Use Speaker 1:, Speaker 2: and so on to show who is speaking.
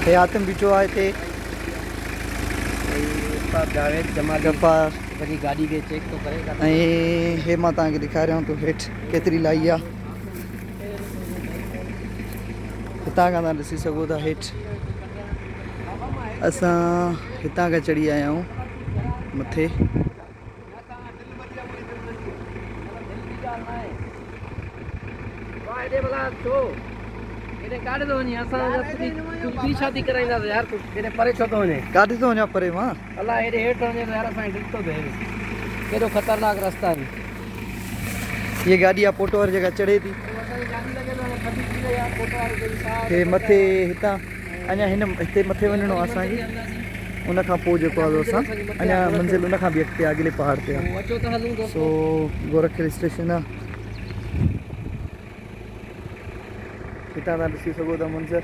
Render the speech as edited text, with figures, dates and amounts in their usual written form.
Speaker 1: हे आतम बीठो आहे हिते
Speaker 2: जावेद जमाल
Speaker 1: गफ़ार
Speaker 2: वरी गाड़ी के चेक तो करेगा।
Speaker 1: ऐं हे मां तव्हांखे ॾेखारियां थो हेठि केतिरी लाई आहे। हितां खां तव्हां ॾिसी सघो था हेठि असां हितां खां चढ़ी आया आहियूं मथे।
Speaker 2: ॿी शादी कराईंदासीं यार, तूं केॾे परे छो थो वञे?
Speaker 1: काॾे थो वञा परे मां?
Speaker 2: अलाह हेॾे हेठि वञे त यार असांखे ॾिसतो थिए केॾो ख़तरनाक रस्ता आहिनि।
Speaker 1: हीअ गाॾी आहे पोटो वारी जॻह चढ़े थी हे मथे। हितां अञा हिते मथे वञिणो आहे असांखे। उन खां पोइ जेको आहे असां अञा मंज़िल उन खां बि अॻिते आहे, अॻिले पहाड़ ते आहे। सो गोरख हिल स्टेशन आहे। हितां तव्हां ॾिसी सघो था मंज़र।